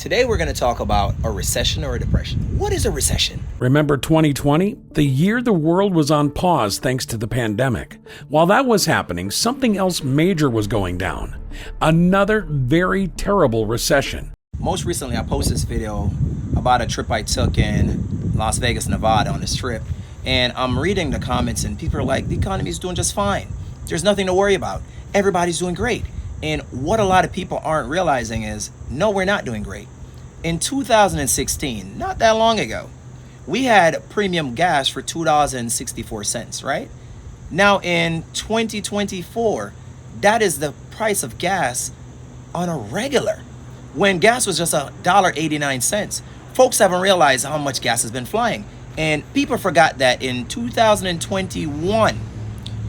Today we're going to talk about a recession or a depression. What is a recession? Remember 2020? The year the world was on pause thanks to the pandemic. While that was happening, something else major was going down. Another very terrible recession. Most recently, I posted this video about a trip I took in Las Vegas, Nevada on this trip. And I'm reading the comments and people are like, the economy is doing just fine. There's nothing to worry about. Everybody's doing great. And what a lot of people aren't realizing is, no, we're not doing great. In 2016, not that long ago, we had premium gas for $2.64, right? Now in 2024, that is the price of gas on a regular, when gas was just $1.89. Folks haven't realized how much gas has been flying. And people forgot that in 2021,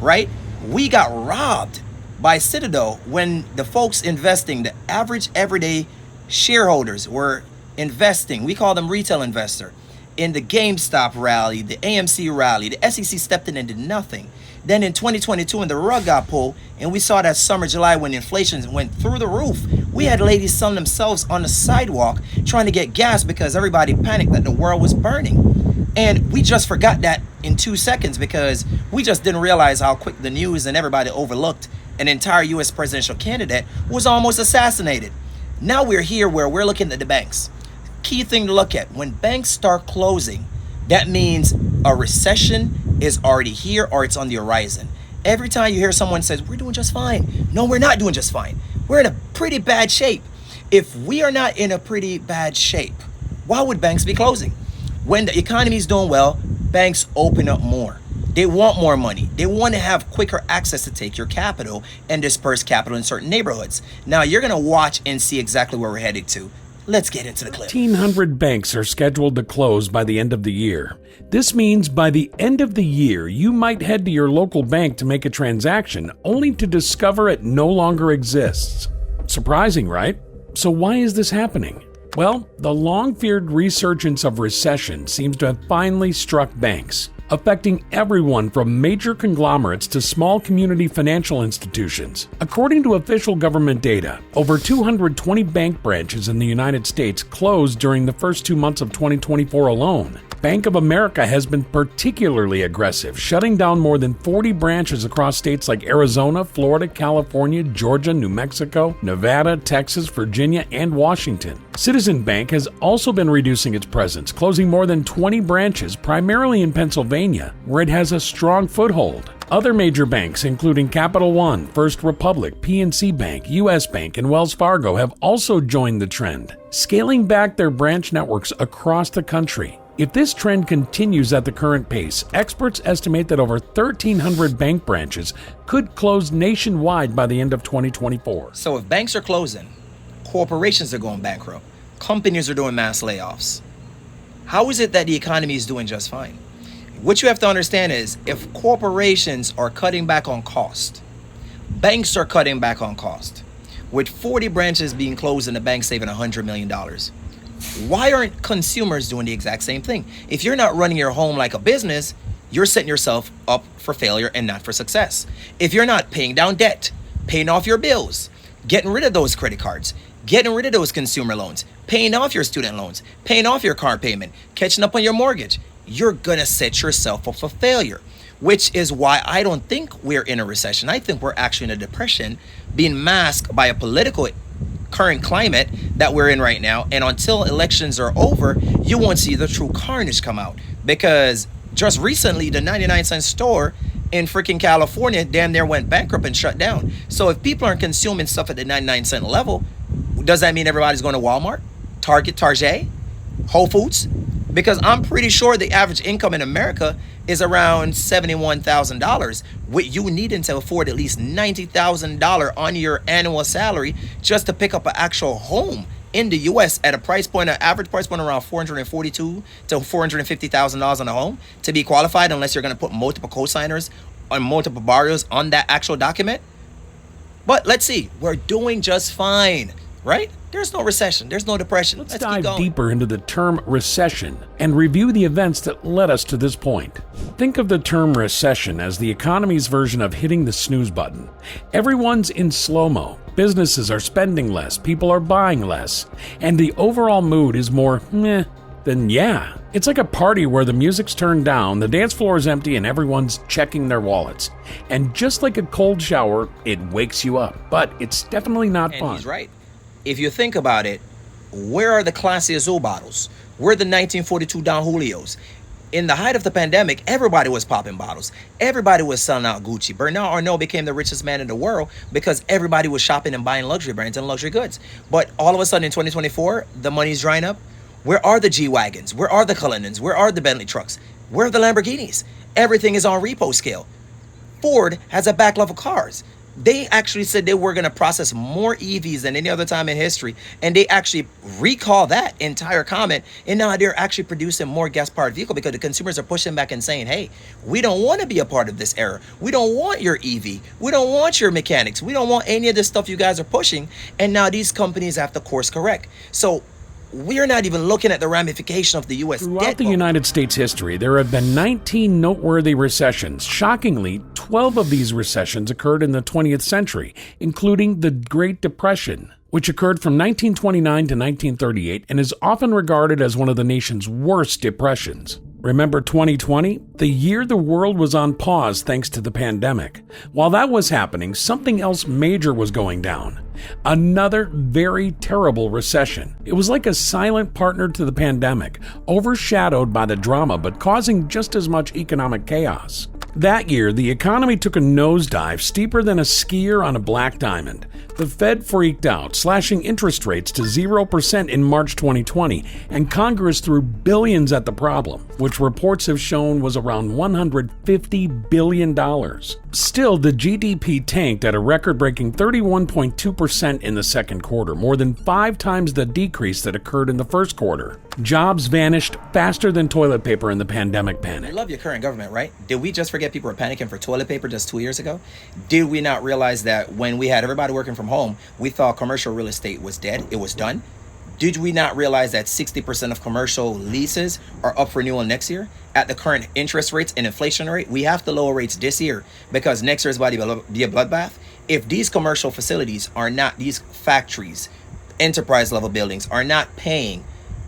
right, we got robbed by Citadel when the folks investing, the average everyday shareholders were investing, we call them retail investor, in the GameStop rally, the AMC rally. The SEC stepped in and did nothing. Then in 2022, when the rug got pulled, and we saw that summer, July, when inflation went through the roof, we had ladies selling themselves on the sidewalk trying to get gas because everybody panicked that the world was burning. And we just forgot that in 2 seconds because we just didn't realize how quick the news and everybody overlooked an entire U.S. presidential candidate was almost assassinated. Now we're here where we're looking at the banks. Key thing to look at, when banks start closing, that means a recession is already here or it's on the horizon. Every time you hear someone says, we're doing just fine. No, we're not doing just fine. We're in a pretty bad shape. If we are not in a pretty bad shape, why would banks be closing? When the economy is doing well, banks open up more. They want more money. They want to have quicker access to take your capital and disperse capital in certain neighborhoods. Now you're going to watch and see exactly where we're headed to. Let's get into the clip. 1,500 banks are scheduled to close by the end of the year. This means by the end of the year, you might head to your local bank to make a transaction only to discover it no longer exists. Surprising, right? So why is this happening? Well, the long-feared resurgence of recession seems to have finally struck banks, affecting everyone from major conglomerates to small community financial institutions. According to official government data, over 220 bank branches in the United States closed during the first 2 months of 2024 alone. Bank of America has been particularly aggressive, shutting down more than 40 branches across states like Arizona, Florida, California, Georgia, New Mexico, Nevada, Texas, Virginia, and Washington. Citizen Bank has also been reducing its presence, closing more than 20 branches, primarily in Pennsylvania, where it has a strong foothold. Other major banks, including Capital One, First Republic, PNC Bank, US Bank, and Wells Fargo, have also joined the trend, scaling back their branch networks across the country. If this trend continues at the current pace, experts estimate that over 1,300 bank branches could close nationwide by the end of 2024. So if banks are closing, corporations are going bankrupt, companies are doing mass layoffs, how is it that the economy is doing just fine? What you have to understand is, if corporations are cutting back on cost, banks are cutting back on cost. With 40 branches being closed and the bank saving $100 million. Why aren't consumers doing the exact same thing? If you're not running your home like a business, you're setting yourself up for failure and not for success. If you're not paying down debt, paying off your bills, getting rid of those credit cards, getting rid of those consumer loans, paying off your student loans, paying off your car payment, catching up on your mortgage, you're going to set yourself up for failure, which is why I don't think we're in a recession. I think we're actually in a depression being masked by a political current climate that we're in right now. And until elections are over, you won't see the true carnage come out, because just recently the 99-cent store in freaking California damn near went bankrupt and shut down. So if people aren't consuming stuff at the 99-cent level, does that mean everybody's going to Walmart, Target, Whole Foods? Because I'm pretty sure the average income in America is around $71,000. What you need to afford at least $90,000 on your annual salary just to pick up an actual home in the U.S. at a price point, an average price point around $442,000 to $450,000 on a home to be qualified, unless you're going to put multiple co-signers on multiple borrowers on that actual document. But let's see, we're doing just fine, right? There's no recession. There's no depression. Let's dive deeper into the term recession and review the events that led us to this point. Think of the term recession as the economy's version of hitting the snooze button. Everyone's in slow-mo, businesses are spending less, people are buying less, and the overall mood is more meh, then yeah. It's like a party where the music's turned down, the dance floor is empty, and everyone's checking their wallets. And just like a cold shower, it wakes you up. But it's definitely not And fun. he's right. If you think about it, where are the classy Azul bottles? Where are the 1942 Don Julios? In the height of the pandemic, everybody was popping bottles. Everybody was selling out Gucci. Bernard Arnault became the richest man in the world because everybody was shopping and buying luxury brands and luxury goods. But all of a sudden in 2024, the money's drying up. Where are the G-Wagons? Where are the Cullinans? Where are the Bentley trucks? Where are the Lamborghinis? Everything is on repo scale. Ford has a backlog of cars. They actually said they were going to process more EVs than any other time in history, and they actually recall that entire comment, and now they're actually producing more gas-powered vehicle because the consumers are pushing back and saying, hey, we don't want to be a part of this era. We don't want your EV. We don't want your mechanics. We don't want any of this stuff you guys are pushing, and now these companies have to course correct. So we're not even looking at the ramification of the U.S. Throughout debt the bubble. United States history, there have been 19 noteworthy recessions. Shockingly, 12 of these recessions occurred in the 20th century, including the Great Depression, which occurred from 1929 to 1938 and is often regarded as one of the nation's worst depressions. Remember 2020? The year the world was on pause thanks to the pandemic. While that was happening, something else major was going down. Another very terrible recession. It was like a silent partner to the pandemic, overshadowed by the drama but causing just as much economic chaos. That year, the economy took a nosedive steeper than a skier on a black diamond. The Fed freaked out, slashing interest rates to 0% in March 2020, and Congress threw billions at the problem, which reports have shown was around $150 billion. Still, the GDP tanked at a record-breaking 31.2% in the second quarter, more than 5 times the decrease that occurred in the first quarter. Jobs vanished faster than toilet paper in the pandemic I panic. love your current government, right? Did we just forget people were panicking for toilet paper just 2 years ago? Did we not realize that when we had everybody working from home, we thought commercial real estate was dead? It was done. Did we not realize that 60% of commercial leases are up for renewal next year? At the current interest rates and inflation rate, we have to lower rates this year because next year is about to be a bloodbath. If these commercial facilities are not, these factories, enterprise level buildings are not paying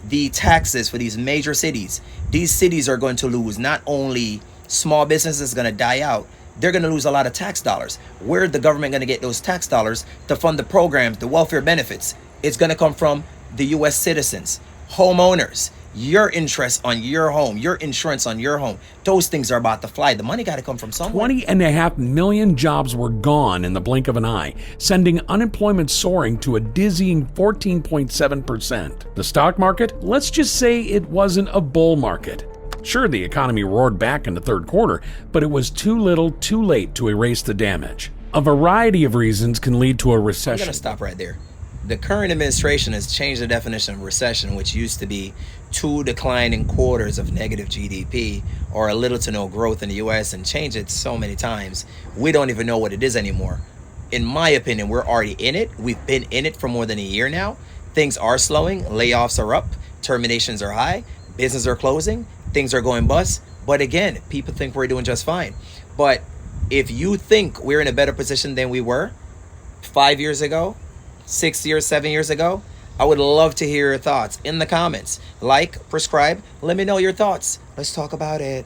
the taxes for these major cities, these cities are going to lose. Not only small businesses going to die out, they're going to lose a lot of tax dollars. Where's the government going to get those tax dollars to fund the programs, the welfare benefits? It's going to come from the U.S. citizens, homeowners, your interest on your home, your insurance on your home. Those things are about to fly. The money got to come from somewhere. 20.5 million jobs were gone in the blink of an eye, sending unemployment soaring to a dizzying 14.7%. The stock market? Let's just say it wasn't a bull market. Sure, the economy roared back in the third quarter, but it was too little, too late to erase the damage. A variety of reasons can lead to a I'm recession. going to stop right there. The current administration has changed the definition of recession, which used to be 2 declining quarters of negative GDP or a little to no growth in the U.S., and changed it so many times, we don't even know what it is anymore. In my opinion, we're already in it. We've been in it for more than a year now. Things are slowing. Layoffs are up. Terminations are high. Businesses are closing. Things are going bust. But again, people think we're doing just fine. But if you think we're in a better position than we were 5 years ago, 6 years, 7 years ago, I would love to hear your thoughts in the comments. Like, subscribe, let me know your thoughts. Let's talk about it.